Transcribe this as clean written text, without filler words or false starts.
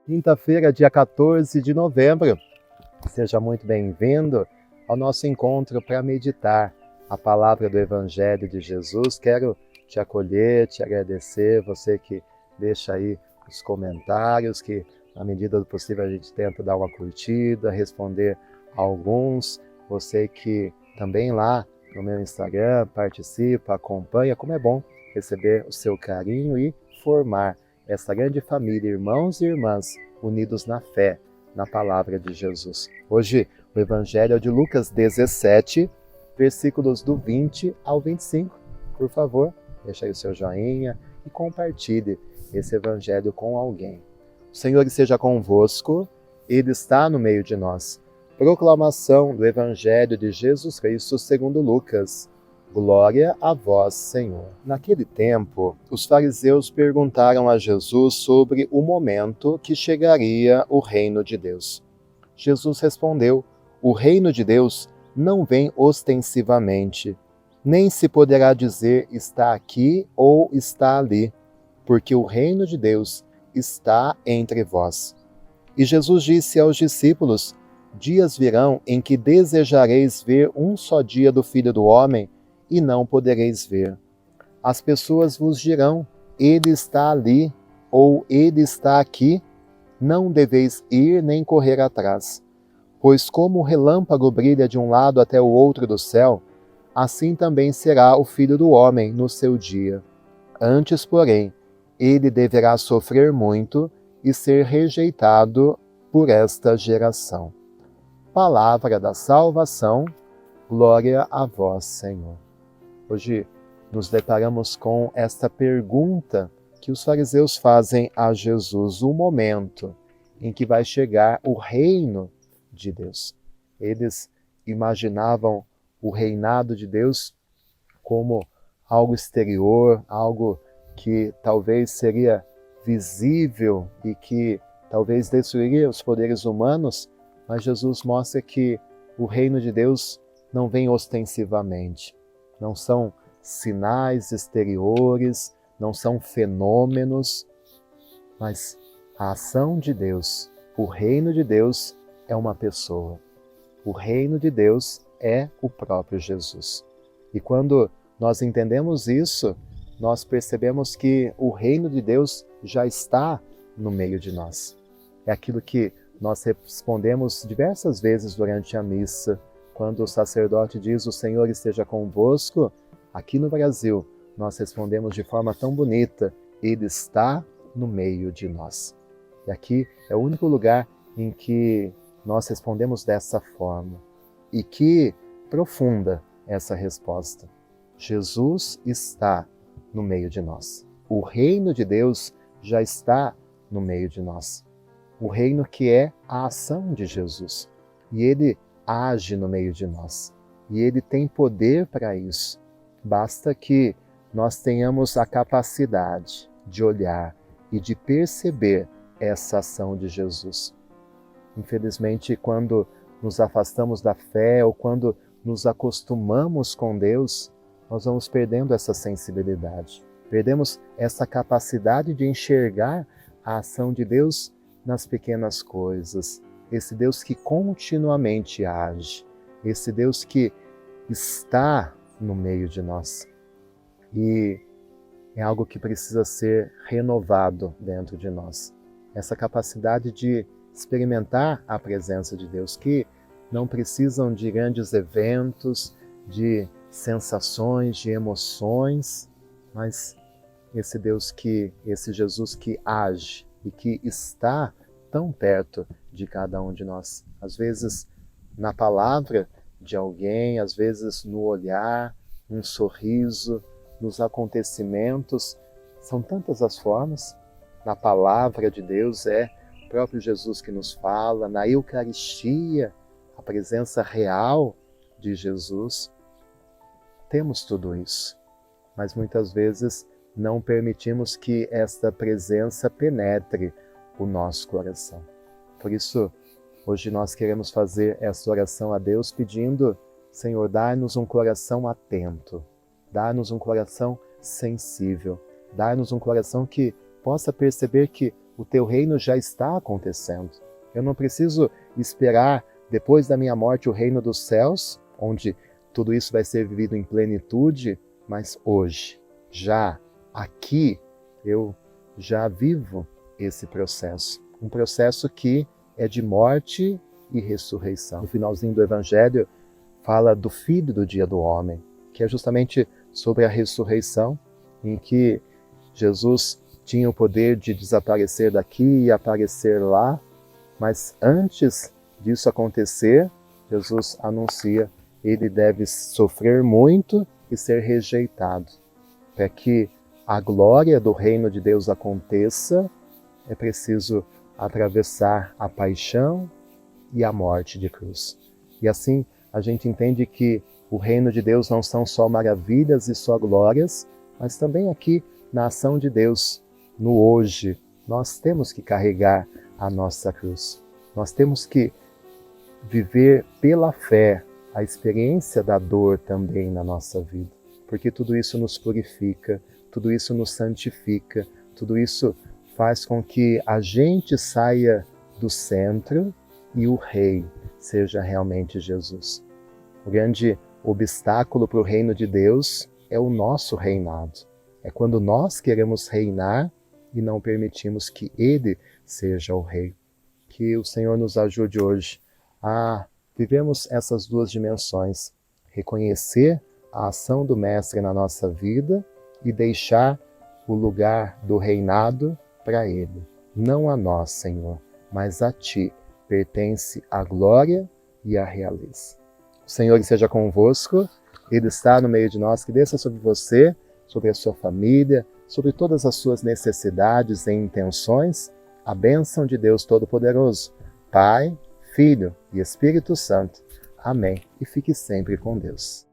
Quinta-feira, dia 14 de novembro. Seja muito bem-vindo ao nosso encontro para meditar a palavra do Evangelho de Jesus. Quero te acolher, te agradecer, você que deixa aí os comentários, que na medida do possível a gente tenta dar uma curtida, responder a alguns. Você que também lá no meu Instagram participa, acompanha, como é bom receber o seu carinho e formar essa grande família, irmãos e irmãs, unidos na fé, na palavra de Jesus. Hoje, o Evangelho é de Lucas 17, versículos do 20 ao 25. Por favor, deixa aí o seu joinha e compartilhe esse Evangelho com alguém. O Senhor esteja convosco, Ele está no meio de nós. Proclamação do Evangelho de Jesus Cristo segundo Lucas. Glória a vós, Senhor. Naquele tempo, os fariseus perguntaram a Jesus sobre o momento que chegaria o reino de Deus. Jesus respondeu: o reino de Deus não vem ostensivamente, nem se poderá dizer está aqui ou está ali, porque o reino de Deus está entre vós. E Jesus disse aos discípulos: dias virão em que desejareis ver um só dia do Filho do Homem, e não podereis ver. As pessoas vos dirão: ele está ali, ou ele está aqui. Não deveis ir nem correr atrás. Pois como o relâmpago brilha de um lado até o outro do céu, assim também será o Filho do Homem no seu dia. Antes, porém, ele deverá sofrer muito e ser rejeitado por esta geração. Palavra da salvação, glória a vós, Senhor. Hoje nos deparamos com esta pergunta que os fariseus fazem a Jesus, o momento em que vai chegar o reino de Deus. Eles imaginavam o reinado de Deus como algo exterior, algo que talvez seria visível e que talvez destruiria os poderes humanos, mas Jesus mostra que o reino de Deus não vem ostensivamente. Não são sinais exteriores, não são fenômenos, mas a ação de Deus, o reino de Deus é uma pessoa. O reino de Deus é o próprio Jesus. E quando nós entendemos isso, nós percebemos que o reino de Deus já está no meio de nós. É aquilo que nós respondemos diversas vezes durante a missa, quando o sacerdote diz: o Senhor esteja convosco. Aqui no Brasil, nós respondemos de forma tão bonita: Ele está no meio de nós. E aqui é o único lugar em que nós respondemos dessa forma. E que profunda essa resposta. Jesus está no meio de nós. O reino de Deus já está no meio de nós. O reino que é a ação de Jesus. E Ele age no meio de nós. E Ele tem poder para isso. Basta que nós tenhamos a capacidade de olhar e de perceber essa ação de Jesus. Infelizmente, quando nos afastamos da fé ou quando nos acostumamos com Deus, nós vamos perdendo essa sensibilidade. Perdemos essa capacidade de enxergar a ação de Deus nas pequenas coisas. Esse Deus que continuamente age, esse Deus que está no meio de nós. E é algo que precisa ser renovado dentro de nós. Essa capacidade de experimentar a presença de Deus, que não precisam de grandes eventos, de sensações, de emoções, mas esse Deus esse Jesus que age e que está tão perto de cada um de nós. Às vezes na palavra de alguém, às vezes no olhar, num sorriso, nos acontecimentos. São tantas as formas. Na palavra de Deus é o próprio Jesus que nos fala, na Eucaristia, a presença real de Jesus. Temos tudo isso, mas muitas vezes não permitimos que esta presença penetre o nosso coração. Por isso, hoje nós queremos fazer essa oração a Deus pedindo: Senhor, dá-nos um coração atento, dá-nos um coração sensível, dá-nos um coração que possa perceber que o teu reino já está acontecendo. Eu não preciso esperar depois da minha morte o reino dos céus, onde tudo isso vai ser vivido em plenitude, mas hoje, já, aqui, eu já vivo esse processo. Um processo que é de morte e ressurreição. No finalzinho do Evangelho, fala do Filho do dia do homem, que é justamente sobre a ressurreição, em que Jesus tinha o poder de desaparecer daqui e aparecer lá, mas antes disso acontecer, Jesus anuncia: ele deve sofrer muito e ser rejeitado. Para que a glória do reino de Deus aconteça, é preciso atravessar a paixão e a morte de cruz. E assim a gente entende que o reino de Deus não são só maravilhas e só glórias, mas também aqui na ação de Deus, no hoje, nós temos que carregar a nossa cruz. Nós temos que viver pela fé a experiência da dor também na nossa vida, porque tudo isso nos purifica, tudo isso nos santifica, tudo isso faz com que a gente saia do centro e o Rei seja realmente Jesus. O grande obstáculo para o reino de Deus é o nosso reinado. É quando nós queremos reinar e não permitimos que Ele seja o Rei. Que o Senhor nos ajude hoje a vivermos essas duas dimensões, reconhecer a ação do Mestre na nossa vida e deixar o lugar do reinado para Ele. Não a nós, Senhor, mas a Ti pertence a glória e a realeza. O Senhor esteja convosco, Ele está no meio de nós, que desça sobre você, sobre a sua família, sobre todas as suas necessidades e intenções, a bênção de Deus Todo-Poderoso, Pai, Filho e Espírito Santo. Amém. E fique sempre com Deus.